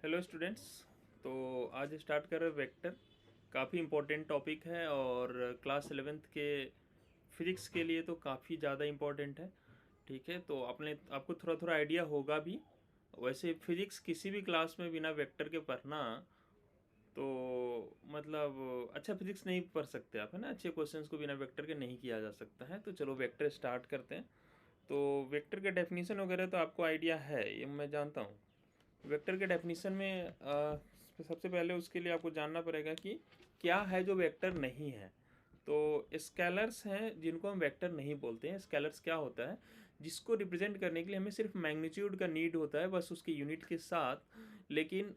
Hello students. तो आज start कर रहे हैं वेक्टर। काफ़ी इम्पोर्टेंट टॉपिक है और क्लास 11th के फिजिक्स के लिए तो काफ़ी ज़्यादा इम्पोर्टेंट है। ठीक है, तो आपको थोड़ा थोड़ा आइडिया होगा भी। वैसे फिजिक्स किसी भी क्लास में बिना वेक्टर के पढ़ना तो मतलब अच्छा फिजिक्स नहीं पढ़ सकते आप, है ना। अच्छे क्वेश्चंस को बिना वेक्टर के नहीं किया जा सकता है। तो चलो वेक्टर स्टार्ट करते हैं। तो वेक्टर के डेफिनेशन वगैरह तो आपको आइडिया है, ये मैं जानता हूँ। वेक्टर के डेफिनेशन में सबसे पहले उसके लिए आपको जानना पड़ेगा कि क्या है जो वेक्टर नहीं है। तो स्केलर्स हैं जिनको हम वेक्टर नहीं बोलते हैं। स्केलर्स क्या होता है, जिसको रिप्रेजेंट करने के लिए हमें सिर्फ मैग्नीट्यूड का नीड होता है, बस उसके यूनिट के साथ। लेकिन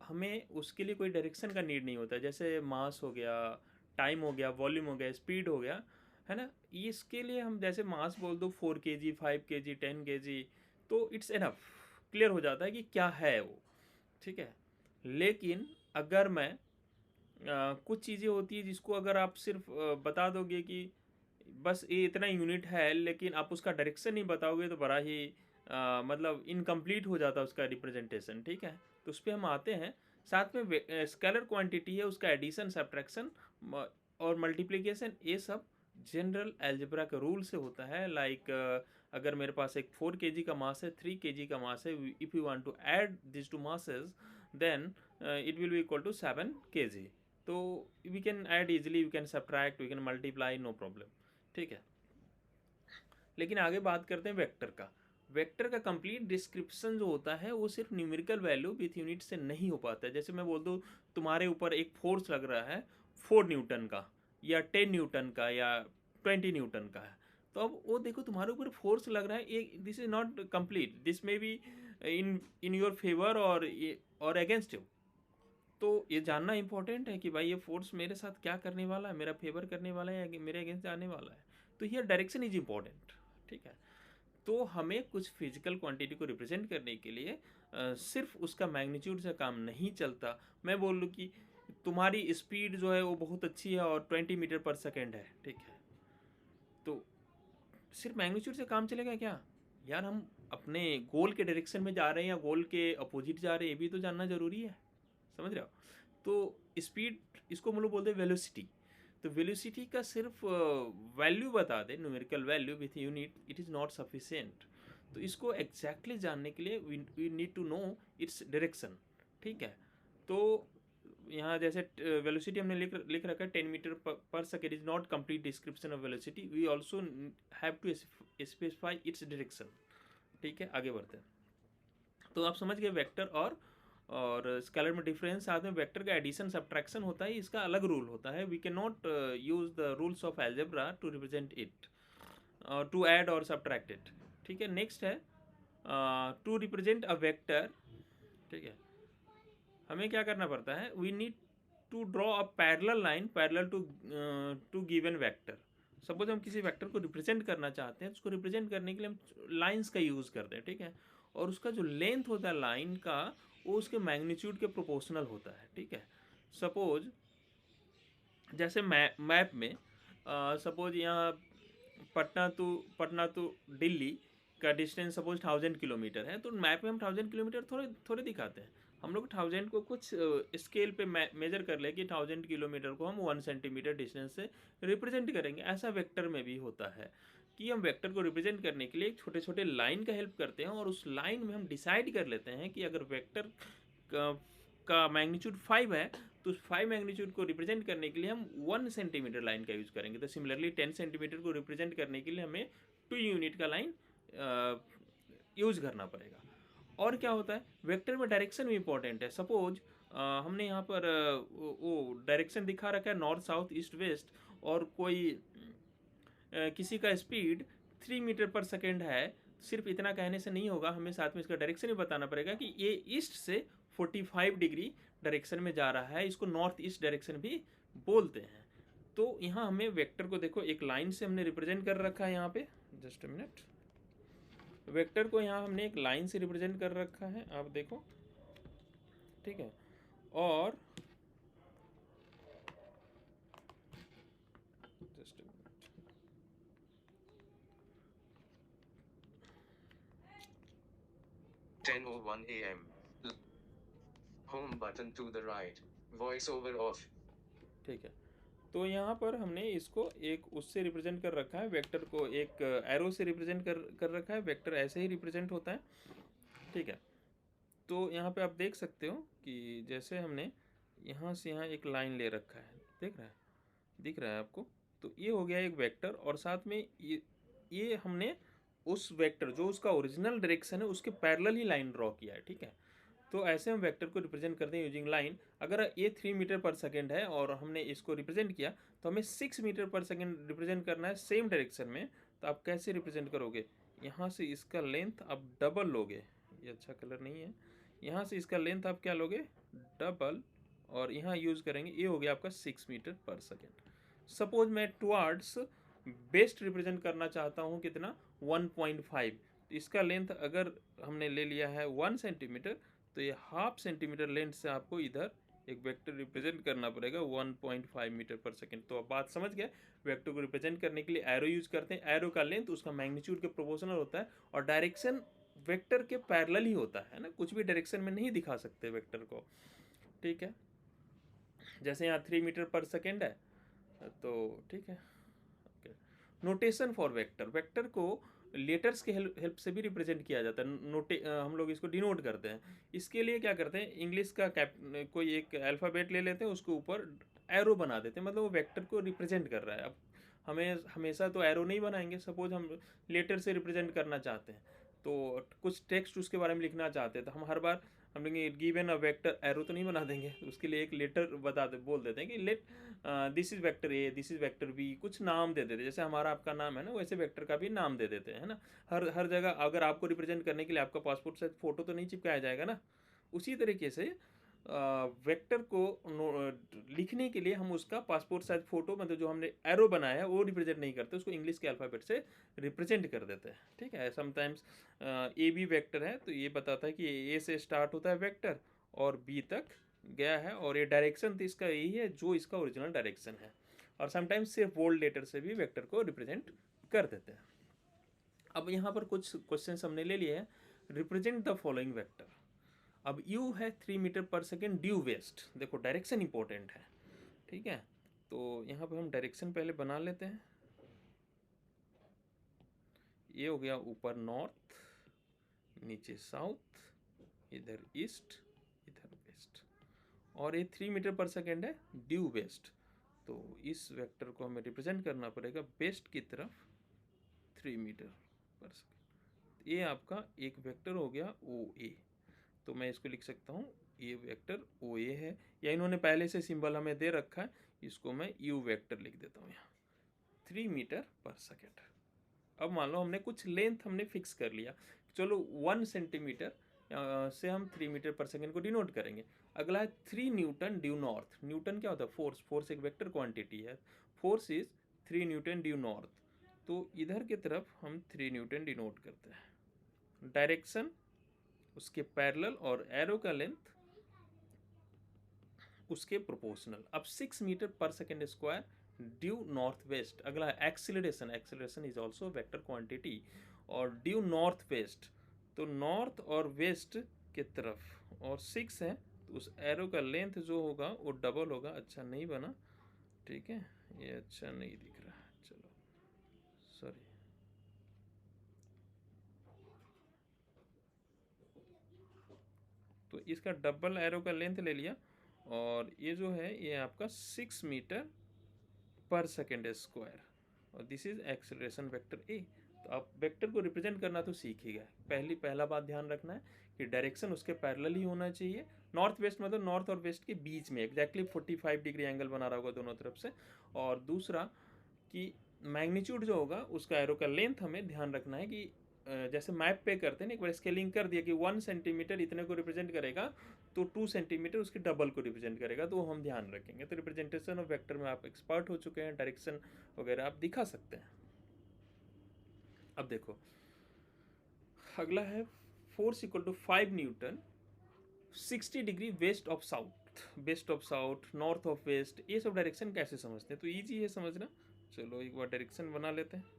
हमें उसके लिए कोई डायरेक्शन का नीड नहीं होता है। जैसे मास हो गया, टाइम हो गया, वॉल्यूम हो गया, स्पीड हो गया, है ना। इसके लिए हम जैसे मास बोल दो 4 kg, 5 kg, 10 kg, तो इट्स एनफ, क्लियर हो जाता है कि क्या है वो। ठीक है। लेकिन अगर मैं कुछ चीज़ें होती है जिसको अगर आप सिर्फ बता दोगे कि बस ये इतना यूनिट है, लेकिन आप उसका डायरेक्शन नहीं बताओगे तो बड़ा ही मतलब इनकम्प्लीट हो जाता है उसका रिप्रेजेंटेशन। ठीक है, तो उस पर हम आते हैं। साथ में स्केलर क्वांटिटी है, उसका एडिशन, सब्ट्रैक्शन और मल्टीप्लिकेशन, ये सब जनरल अलजेब्रा के रूल से होता है। लाइक अगर मेरे पास एक 4 kg का मास है, 3 kg का मास है, if you want to add this to masses then it will be equal to 7 kg। तो we can add easily, we can subtract, we can multiply, no problem. ठीक है। लेकिन आगे बात करते हैं वेक्टर का। वेक्टर का कंप्लीट डिस्क्रिप्शन जो होता है वो सिर्फ न्यूमेरिकल वैल्यू विथ यूनिट से नहीं हो पाता है। जैसे मैं बोल दूँ तुम्हारे ऊपर एक फोर्स लग रहा है 4 न्यूटन का, या 10 न्यूटन का, या 20 न्यूटन का है। तो अब वो देखो तुम्हारे ऊपर फोर्स लग रहा है, ये this is not complete, this may be in in your favour और अगेंस्ट यू। तो ये जानना इंपॉर्टेंट है कि भाई ये फोर्स मेरे साथ क्या करने वाला है, मेरा फेवर करने वाला है या मेरे अगेंस्ट जाने वाला है। तो हियर डायरेक्शन इज इंपॉर्टेंट। ठीक है। तो हमें कुछ फिजिकल क्वांटिटी को रिप्रेजेंट करने के लिए सिर्फ उसका मैग्नीट्यूड से काम नहीं चलता। मैं बोल लूँ कि तुम्हारी स्पीड जो है वो बहुत अच्छी है और 20 मीटर पर सेकेंड है। ठीक है, तो सिर्फ मैग्नीट्यूड से काम चलेगा क्या? यार हम अपने गोल के डायरेक्शन में जा रहे हैं या गोल के अपोजिट जा रहे हैं, ये भी तो जानना जरूरी है। समझ रहे हो? तो स्पीड, इसको हम लोग बोलते हैं वेलोसिटी। तो वेलोसिटी का सिर्फ वैल्यू बता दे, numerical value with unit, it is not sufficient. तो इसको एग्जैक्टली जानने के लिए we need to know its direction. ठीक है। तो यहाँ जैसे वेलोसिटी हमने लिख रखा है 10 metre per second, is not complete description of velocity, we also have to specify its direction. ठीक है, आगे बढ़ते हैं। तो आप समझ गए वेक्टर और स्केलर में डिफरेंस। साथ में वेक्टर का एडिशन सब्ट्रैक्शन होता है, इसका अलग रूल होता है। We can not use the rules of algebra to represent it, to add और सब्ट्रैक्ट इट। ठीक है, नेक्स्ट है टू रिप्रेजेंट अ वेक्टर। ठीक है, हमें क्या करना पड़ता है, we need to draw a parallel line parallel to given vector. Suppose हम किसी वेक्टर को रिप्रेजेंट करना चाहते हैं, उसको रिप्रेजेंट करने के लिए हम लाइंस का यूज़ करते हैं। ठीक है, और उसका जो लेंथ होता है लाइन का, वो उसके मैग्नीट्यूड के प्रोपोर्शनल होता है। ठीक है, सपोज जैसे मैप में सपोज यहाँ पटना टू दिल्ली का डिस्टेंस सपोज 1000 किलोमीटर है, तो मैप में हम 1000 किलोमीटर थोड़े थोड़े दिखाते हैं। हम लोग 1000 को कुछ स्केल पे मेजर कर ले कि 1000 किलोमीटर को हम 1 सेंटीमीटर डिस्टेंस से रिप्रेजेंट करेंगे। ऐसा वेक्टर में भी होता है कि हम वेक्टर को रिप्रेजेंट करने के लिए छोटे छोटे लाइन का हेल्प करते हैं, और उस लाइन में हम डिसाइड कर लेते हैं कि अगर वेक्टर का मैग्नीट्यूड 5 है, तो उस 5 मैग्नीट्यूड को रिप्रेजेंट करने के लिए हम 1 सेंटीमीटर लाइन का यूज़ करेंगे। तो सिमिलरली 10 सेंटीमीटर को रिप्रेजेंट करने के लिए हमें 2 यूनिट का लाइन यूज़ करना पड़ेगा। और क्या होता है, वेक्टर में डायरेक्शन भी इंपॉर्टेंट है। सपोज हमने यहाँ पर वो डायरेक्शन दिखा रखा है नॉर्थ साउथ ईस्ट वेस्ट, और कोई किसी का स्पीड 3 मीटर पर सेकेंड है। सिर्फ इतना कहने से नहीं होगा, हमें साथ में इसका डायरेक्शन भी बताना पड़ेगा कि ये ईस्ट से 45 डिग्री डायरेक्शन में जा रहा है। इसको नॉर्थ ईस्ट डायरेक्शन भी बोलते हैं। तो यहाँ हमें वेक्टर को देखो एक लाइन से हमने रिप्रेजेंट कर रखा है। यहाँ पे जस्ट अ मिनट, वेक्टर को यहाँ हमने एक लाइन से रिप्रेजेंट कर रखा है, आप देखो। ठीक है, और just 10:01 a.m. Home button to the right. Voice over off. ठीक है। तो यहाँ पर हमने इसको एक उससे रिप्रेजेंट कर रखा है, वेक्टर को एक एरो से रिप्रेजेंट कर कर रखा है, वेक्टर ऐसे ही रिप्रेजेंट होता है। ठीक है। तो यहाँ पे आप देख सकते हो कि जैसे हमने यहाँ से यहाँ एक लाइन ले रखा है, देख रहा है, दिख रहा है आपको? तो ये हो गया एक वेक्टर, और साथ में ये हमने उस वेक्टर जो उसका ओरिजिनल डायरेक्शन है उसके पैरेलल ही लाइन ड्रॉ किया है। ठीक है। तो ऐसे हम वेक्टर को रिप्रेजेंट करते हैं यूजिंग लाइन। अगर ये 3 मीटर पर सेकेंड है और हमने इसको रिप्रेजेंट किया, तो हमें 6 मीटर पर सेकेंड रिप्रेजेंट करना है सेम डायरेक्शन में। तो आप कैसे रिप्रेजेंट करोगे? यहाँ से इसका लेंथ आप डबल लोगे, ये अच्छा कलर नहीं है। यहाँ से इसका लेंथ आप क्या लोगे? डबल, और यहाँ यूज़ करेंगे, ये हो गया आपका 6 मीटर पर सेकेंड। सपोज मैं टुवार्ड्स बेस्ट रिप्रेजेंट करना चाहता हूँ, कितना? 1.5। इसका लेंथ अगर हमने ले लिया है 1 सेंटीमीटर, तो ये हाफ सेंटीमीटर लेंथ से आपको इधर एक वेक्टर रिप्रेजेंट करना पड़ेगा 1.5 मीटर पर सेकेंड। तो अब बात समझ गए? वेक्टर को रिप्रेजेंट करने के लिए एरो यूज करते हैं। एरो का लेंथ उसका मैग्नीट्यूड के प्रोपोर्शनल होता है, और डायरेक्शन वेक्टर के पैरेलल ही होता है ना, कुछ भी डायरेक्शन में नहीं दिखा सकते वेक्टर को। ठीक है। जैसे यहाँ 3 मीटर पर सेकेंड है, तो ठीक है। नोटेशन फॉर वेक्टर, वेक्टर को लेटर्स के हेल्प से भी रिप्रेजेंट किया जाता है। हम लोग इसको डिनोट करते हैं। इसके लिए क्या करते हैं, इंग्लिश का कोई एक अल्फ़ाबेट ले लेते हैं, उसके ऊपर एरो बना देते हैं, मतलब वो वेक्टर को रिप्रेजेंट कर रहा है। अब हमें हमेशा तो एरो नहीं बनाएंगे, सपोज हम लेटर से रिप्रेजेंट करना चाहते हैं, तो कुछ टेक्स्ट उसके बारे में लिखना चाहते हैं, तो हम हर बार हम लोग गिवन अ वेक्टर, एरो तो नहीं बना देंगे, उसके लिए एक लेटर बोल देते हैं कि let this is vector A, this is vector B, कुछ नाम दे देते हैं। जैसे हमारा आपका नाम है ना, वैसे वेक्टर का भी नाम दे देते हैं, है ना। हर हर जगह अगर आपको रिप्रेजेंट करने के लिए आपका पासपोर्ट साइज फ़ोटो तो नहीं चिपकाया जाएगा ना। उसी तरीके से वेक्टर को लिखने के लिए हम उसका पासपोर्ट साइज फ़ोटो, मतलब जो हमने एरो बनाया है वो रिप्रेजेंट नहीं करते, उसको इंग्लिश के अल्फ़ाबेट से रिप्रेजेंट कर देते हैं। ठीक है। समटाइम्स ए बी वेक्टर है, तो ये बताता है कि ए से स्टार्ट होता है वेक्टर और बी तक गया है, और ये डायरेक्शन तो इसका यही है जो इसका ओरिजिनल डायरेक्शन है। और समटाइम्स सिर्फ बोल्ड लेटर से भी वेक्टर को रिप्रेजेंट कर देते हैं। अब यहाँ पर कुछ क्वेश्चन हमने ले लिए हैं। Represent the following vector. अब यू है 3 metre per second due waste, देखो डायरेक्शन इंपॉर्टेंट है। ठीक है। तो यहाँ पर हम डायरेक्शन पहले बना लेते हैं। ये हो गया ऊपर नॉर्थ, नीचे साउथ, इधर ईस्ट, इधर वेस्ट, और ये 3 मीटर पर सेकेंड है ड्यू वेस्ट। तो इस वेक्टर को हमें रिप्रेजेंट करना पड़ेगा वेस्ट की तरफ 3 मीटर पर सेकेंड। ये आपका एक वेक्टर हो गया ओ ए। तो मैं इसको लिख सकता हूँ, ये वेक्टर ओ ए है, या इन्होंने पहले से सिंबल हमें दे रखा है, इसको मैं यू वेक्टर लिख देता हूँ यहाँ 3 मीटर पर सेकेंड। अब मान लो हमने कुछ लेंथ हमने फिक्स कर लिया, चलो 1 सेंटीमीटर से हम 3 मीटर पर सेकेंड को डिनोट करेंगे। अगला है 3 न्यूटन ड्यू नॉर्थ। न्यूटन क्या होता है? फोर्स। फोर्स एक वेक्टर क्वांटिटी है। Force is 3 Newton due north. तो इधर की तरफ हम 3 न्यूटन डिनोट करते हैं। डायरेक्शन उसके पैरेलल, और एरो का लेंथ उसके प्रोपोर्शनल। अब 6 metre per second square due north west. अगला है acceleration. Acceleration is also vector quantity, और ड्यू नॉर्थ वेस्ट, तो नॉर्थ और वेस्ट के तरफ, और 6 है, तो उस एरो का लेंथ जो होगा वो डबल होगा। अच्छा नहीं बना, ठीक है, ये अच्छा नहीं दिख रहा है, चलो सॉरी। तो इसका डबल एरो का लेंथ ले लिया, और ये जो है ये आपका 6 मीटर पर सेकेंड स्क्वायर, और this is acceleration vector A. तो आप वेक्टर को रिप्रेजेंट करना तो सीख ही गए। पहला बात ध्यान रखना है कि डायरेक्शन उसके पैरेलल ही होना चाहिए। नॉर्थ वेस्ट मतलब नॉर्थ और वेस्ट के बीच में एग्जैक्टली 45 डिग्री एंगल बना रहा होगा दोनों तरफ से। और दूसरा कि मैग्नीट्यूड जो होगा उसका एरो का लेंथ हमें ध्यान रखना है कि जैसे मैप पे करते हैं ना, एक बार स्केलिंग कर दिया कि 1 सेंटीमीटर इतने को रिप्रेजेंट करेगा, तो 2 सेंटीमीटर उसके डबल को रिप्रेजेंट करेगा, तो हम ध्यान रखेंगे। तो रिप्रेजेंटेशन ऑफ वेक्टर में आप एक्सपर्ट हो चुके हैं, डायरेक्शन वगैरह आप दिखा सकते हैं। अब देखो अगला है force equal to 5 newton 60 degree west of south. West of south, north of west, ये सब डायरेक्शन कैसे समझते हैं? तो ईजी है समझना। चलो एक बार डायरेक्शन बना लेते हैं।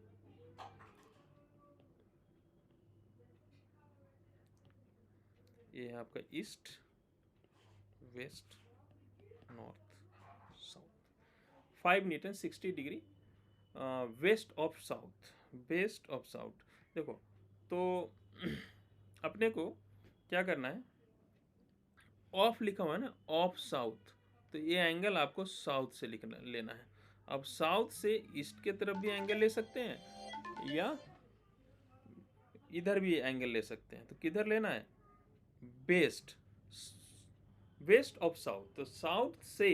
ये है आपका east, west, north, south. 5 newton 60 degree west of south, west of south. देखो तो अपने को क्या करना है, ऑफ लिखा हुआ है ना, ऑफ साउथ, तो ये एंगल आपको साउथ से लिखना लेना है। अब साउथ से ईस्ट के तरफ भी एंगल ले सकते हैं या इधर भी एंगल ले सकते हैं, तो किधर लेना है, वेस्ट, वेस्ट ऑफ साउथ, तो साउथ से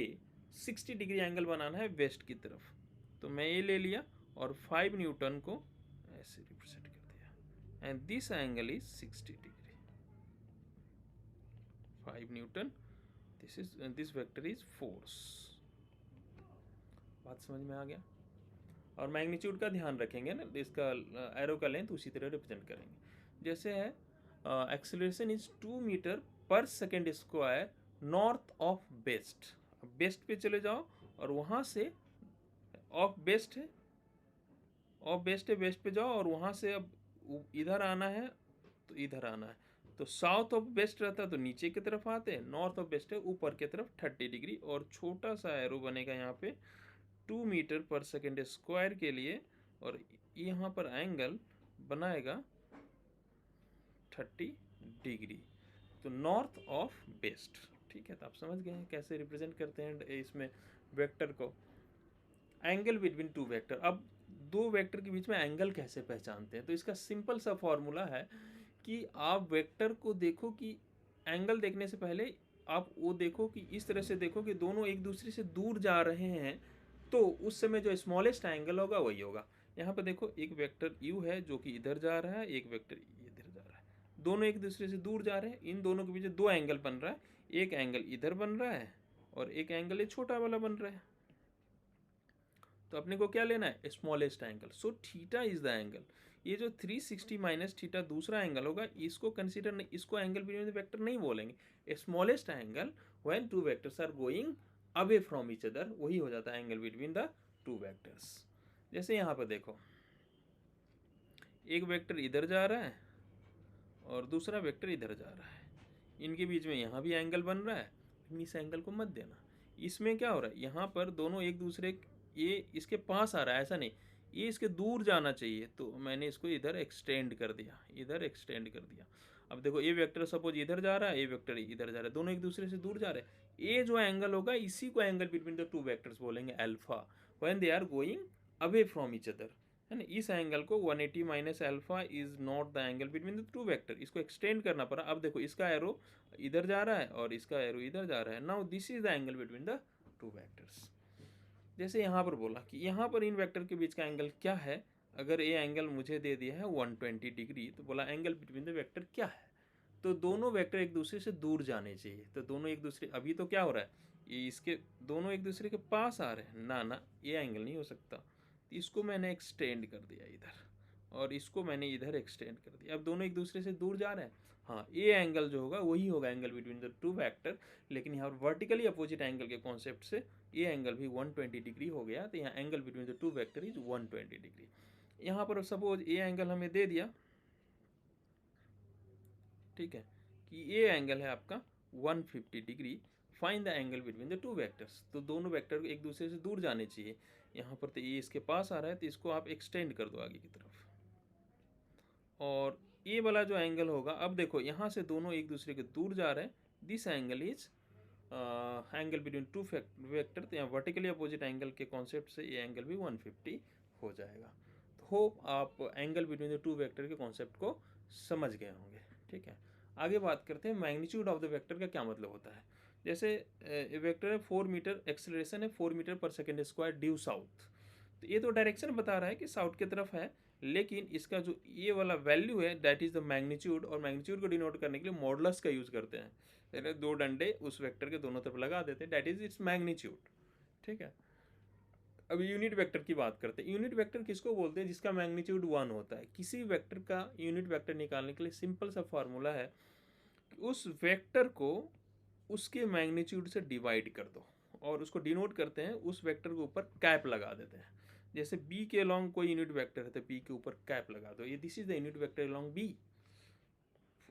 60 डिग्री एंगल बनाना है वेस्ट की तरफ। तो मैं ये ले लिया और 5 न्यूटन को ऐसे रिप्रेजेंट कर दिया, and this angle is 60 degree. 5 Newton, this vector is force. बात समझ में आ गया। और मैग्नीट्यूड का ध्यान रखेंगे ना, इसका एरो का लेंथ उसी तरह रिप्रेजेंट करेंगे। जैसे है acceleration is 2 metre per second square north of west. अब वेस्ट पे चले जाओ और वहाँ से ऑफ वेस्ट है, ऑफ वेस्ट है, वेस्ट पे जाओ और वहाँ से अब इधर आना है तो इधर आना है। तो साउथ ऑफ वेस्ट रहता है तो नीचे की तरफ आते हैं, नॉर्थ ऑफ वेस्ट है ऊपर की तरफ 30 डिग्री, और छोटा सा एरो बनेगा यहाँ पे 2 मीटर पर सेकेंड स्क्वायर के लिए, और यहाँ पर एंगल बनाएगा 30 डिग्री, तो नॉर्थ ऑफ वेस्ट। ठीक है, तो आप समझ गए हैं कैसे रिप्रेजेंट करते हैं इसमें वेक्टर को। एंगल बिटवीन टू वेक्टर, अब दो वेक्टर के बीच में एंगल कैसे पहचानते हैं, तो इसका सिंपल सा फॉर्मूला है कि आप वेक्टर को देखो कि एंगल देखने से पहले आप वो देखो कि इस तरह से देखो कि दोनों एक दूसरे से दूर जा रहे हैं, तो उस समय जो स्मॉलेस्ट एंगल होगा वही होगा। यहाँ पर देखो एक वेक्टर u है जो कि इधर जा रहा है, एक वेक्टर इधर जा रहा है, दोनों एक दूसरे से दूर जा रहे हैं, इन दोनों के बीच दो एंगल बन रहा है, एक एंगल इधर बन रहा है और एक एंगल ये छोटा वाला बन रहा है। तो अपने को क्या लेना है, smallest angle, so theta is the angle. ये जो 360 माइनस थीटा दूसरा एंगल होगा, इसको कंसीडर नहीं, इसको एंगल बिटवीन द वेक्टर नहीं बोलेंगे। Smallest angle when two vectors are going away from each other, वही हो जाता है angle between the two vectors. जैसे यहाँ पर देखो एक वेक्टर इधर जा रहा है और दूसरा वेक्टर इधर जा रहा है, इनके बीच में यहाँ भी एंगल बन रहा है, इस एंगल को मत देना। इसमें क्या हो रहा है, यहाँ पर दोनों एक दूसरे, ये इसके पास आ रहा है, ऐसा नहीं, ये इसके दूर जाना चाहिए, तो मैंने इसको इधर एक्सटेंड कर दिया, इधर एक्सटेंड कर दिया। अब देखो ये वेक्टर सपोज इधर जा रहा है, ये वेक्टर इधर जा रहा है, दोनों एक दूसरे से दूर जा रहे हैं, ये जो एंगल होगा इसी को angle between the two vectors बोलेंगे alpha, when they are going away from each other, है ना। इस एंगल को 180 minus alpha is not the angle between the two vector, इसको एक्सटेंड करना पड़ा। अब देखो इसका एरो इधर जा रहा है और इसका एरो इधर जा रहा है, now this is the angle between the two vectors. जैसे यहाँ पर बोला कि यहाँ पर इन वेक्टर के बीच का एंगल क्या है, अगर ये एंगल मुझे दे दिया है 120 डिग्री, तो बोला एंगल बिटवीन द वेक्टर क्या है, तो दोनों वेक्टर एक दूसरे से दूर जाने चाहिए, तो दोनों एक दूसरे, अभी तो क्या हो रहा है, ये इसके दोनों एक दूसरे के पास आ रहे हैं, ना ना ये एंगल नहीं हो सकता, तो इसको मैंने एक्सटेंड कर दिया इधर और इसको मैंने इधर एक्सटेंड कर दिया, अब दोनों एक दूसरे से दूर जा रहे हैं, हाँ ये एंगल जो होगा वही होगा angle between the two vector. लेकिन यहाँ पर वर्टिकली अपोजिट एंगल के कॉन्सेप्ट से ये एंगल भी 120 डिग्री हो गया, तो यहाँ angle between the two vector is 120 degree. यहाँ पर सपोज ये एंगल हमें दे दिया, ठीक है, कि ये एंगल है आपका 150 degree, find the angle between the two vectors, तो दोनों वेक्टर एक दूसरे से दूर जाने चाहिए। यहाँ पर तो ये इसके पास आ रहा है, तो इसको आप एक्सटेंड कर दो आगे की तरफ, और ये वाला जो एंगल होगा, अब देखो यहाँ से दोनों एक दूसरे के दूर जा रहे हैं, this angle is angle between two vector, तो यहाँ वर्टिकली अपोजिट एंगल के कॉन्सेप्ट से ये एंगल भी 150 हो जाएगा। तो होप आप angle between the two vector के कॉन्सेप्ट को समझ गए होंगे। ठीक है, आगे बात करते हैं मैग्नीट्यूड ऑफ द वेक्टर का क्या मतलब होता है। जैसे वेक्टर है 4 मीटर, एक्सेलरेशन है 4 metre per second square due south, तो ये तो डायरेक्शन बता रहा है कि साउथ की तरफ है, लेकिन इसका जो ये वाला वैल्यू है दैट इज द मैग्नीट्यूड, और मैग्नीट्यूड को डिनोट करने के लिए मॉडुलस का यूज करते हैं, यानी दो डंडे उस वेक्टर के दोनों तरफ लगा देते हैं, दैट इज इट्स मैग्नीट्यूड। ठीक है, अब यूनिट वेक्टर की बात करते हैं। यूनिट वेक्टर किसको बोलते हैं, जिसका मैग्नीट्यूड 1 होता है। किसी वेक्टर का यूनिट वेक्टर निकालने के लिए सिंपल सा फॉर्मूला है कि उस वेक्टर को उसके मैग्नीट्यूड से डिवाइड कर दो, और उसको डिनोट करते हैं, उस वेक्टर के ऊपर कैप लगा देते हैं। जैसे b के अलॉन्ग कोई यूनिट वेक्टर है तो b के ऊपर कैप लगा दो, ये this is the unit vector along b।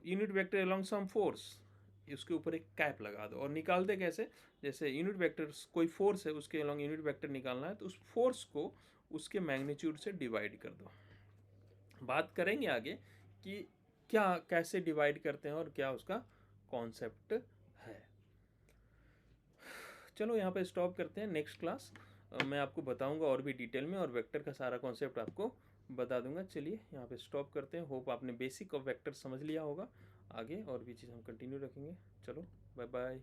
Unit vector along some force, उसके ऊपर एक कैप लगा दो। और निकालते कैसे, जैसे यूनिट वेक्टर कोई फोर्स है उसके अलॉन्ग यूनिट वेक्टर निकालना है, तो उस फोर्स को उसके मैग्नीट्यूड से डिवाइड कर दो। बात करेंगे आगे कि क्या कैसे डिवाइड करते हैं और क्या उसका कॉन्सेप्ट है। चलो यहाँ पे स्टॉप करते हैं, नेक्स्ट क्लास मैं आपको बताऊंगा और भी डिटेल में, और वेक्टर का सारा कॉन्सेप्ट आपको बता दूंगा। चलिए यहाँ पे स्टॉप करते हैं। होप आपने बेसिक ऑफ वेक्टर समझ लिया होगा। आगे और भी चीज़ हम कंटिन्यू रखेंगे। चलो बाय बाय।